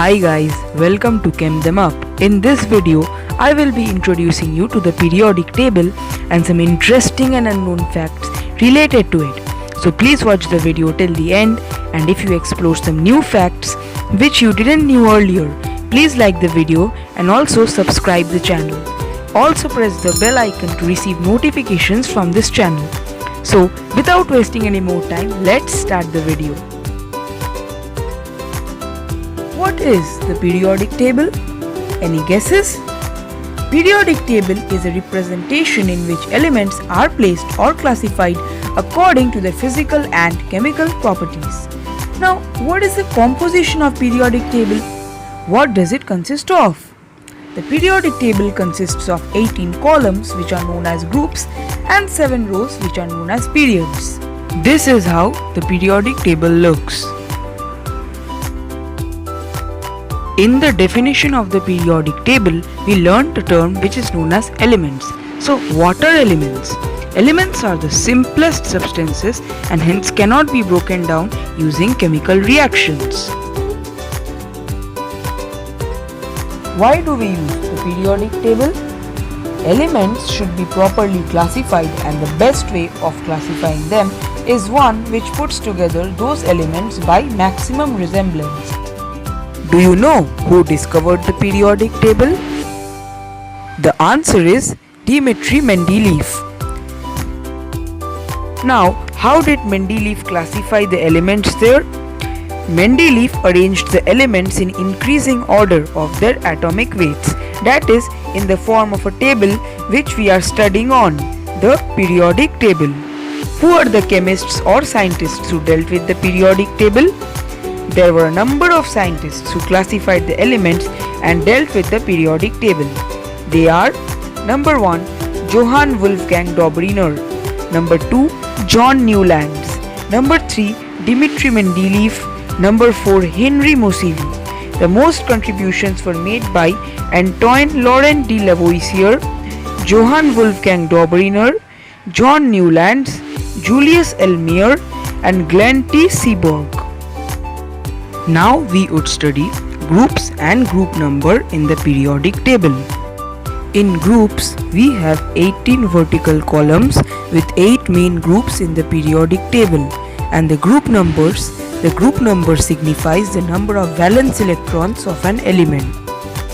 Hi guys, welcome to Chem Them Up. In this video, I will be introducing you to the periodic table and some interesting and unknown facts related to it. So please watch the video till the end, and if you explore some new facts which you didn't knew earlier, please like the video and also subscribe the channel. Also press the bell icon to receive notifications from this channel. So without wasting any more time, let's start the video. What is the periodic table? Any guesses? Periodic table is a representation in which elements are placed or classified according to their physical and chemical properties. Now, what is the composition of periodic table? What does it consist of? The periodic table consists of 18 columns which are known as groups and 7 rows which are known as periods. This is how the periodic table looks. In the definition of the periodic table, we learned a term which is known as elements. So, what are elements? Elements are the simplest substances and hence cannot be broken down using chemical reactions. Why do we use the periodic table? Elements should be properly classified, and the best way of classifying them is one which puts together those elements by maximum resemblance. Do you know who discovered the periodic table? The answer is Dmitry Mendeleev. Now, how did Mendeleev classify the elements there? Mendeleev arranged the elements in increasing order of their atomic weights, that is, in the form of a table which we are studying on, the periodic table. Who are the chemists or scientists who dealt with the periodic table? There were a number of scientists who classified the elements and dealt with the periodic table. They are: number 1, Johann Wolfgang Dobereiner; number 2, John Newlands; number 3, Dmitry Mendeleev; number 4, Henri Moseley. The most contributions were made by Antoine Laurent de Lavoisier, Johann Wolfgang Dobereiner, John Newlands, Julius L. Mayer, and Glenn T. Seaborg. Now we would study groups and group number in the periodic table. In groups, we have 18 vertical columns with 8 main groups in the periodic table, and the group number signifies the number of valence electrons of an element.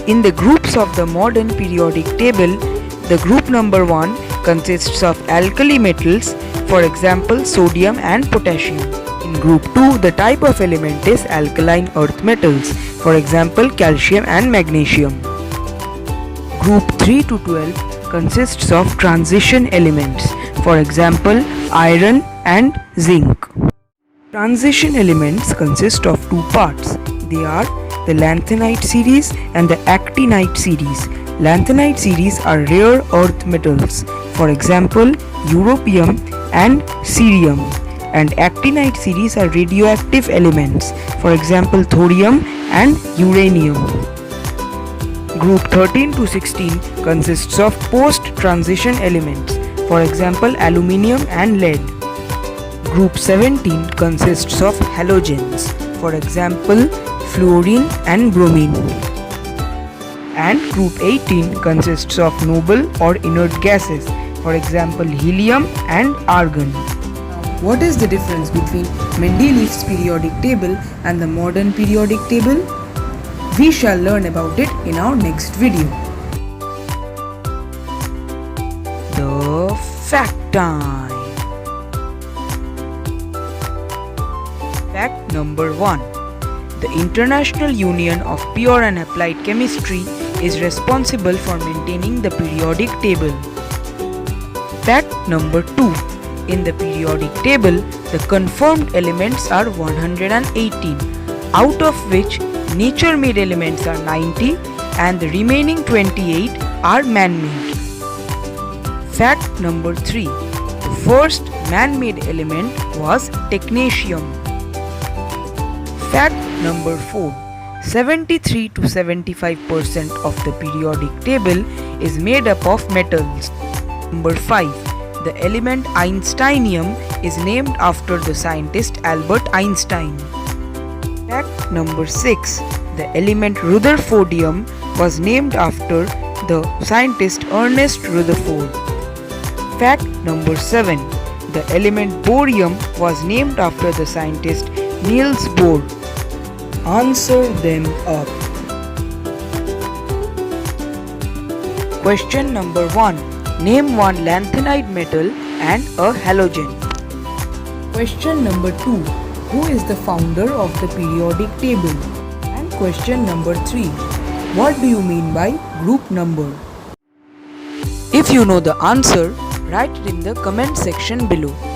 In the groups of the modern periodic table, the group number 1 consists of alkali metals, for example sodium and potassium. In group 2, the type of element is alkaline earth metals, for example calcium and magnesium. Group 3 to 12 consists of transition elements, for example iron and zinc. Transition elements consist of 2 parts. They are the lanthanide series and the actinide series. Lanthanide series are rare earth metals, for example europium and cerium, and actinide series are radioactive elements, for example thorium and uranium. Group 13 to 16 consists of post-transition elements, for example aluminium and lead. Group 17 consists of halogens, for example fluorine and bromine. And group 18 consists of noble or inert gases, for example helium and argon. What is the difference between Mendeleev's periodic table and the modern periodic table? We shall learn about it in our next video. The fact time. Fact number 1. The International Union of Pure and Applied Chemistry is responsible for maintaining the periodic table. Fact number 2. In the periodic table, the confirmed elements are 118, out of which nature-made elements are 90 and the remaining 28 are man-made. Fact number 3. The first man-made element was technetium. Fact number 4. 73 to 75% of the periodic table is made up of metals. Number 5. The element Einsteinium is named after the scientist Albert Einstein. Fact number 6. The element Rutherfordium was named after the scientist Ernest Rutherford. Fact number 7. The element Bohrium was named after the scientist Niels Bohr. Answer them up. Question number 1. Name one lanthanide metal and a halogen. Question number 2. Who is the founder of the periodic table? And question number 3. What do you mean by group number? If you know the answer, write it in the comment section below.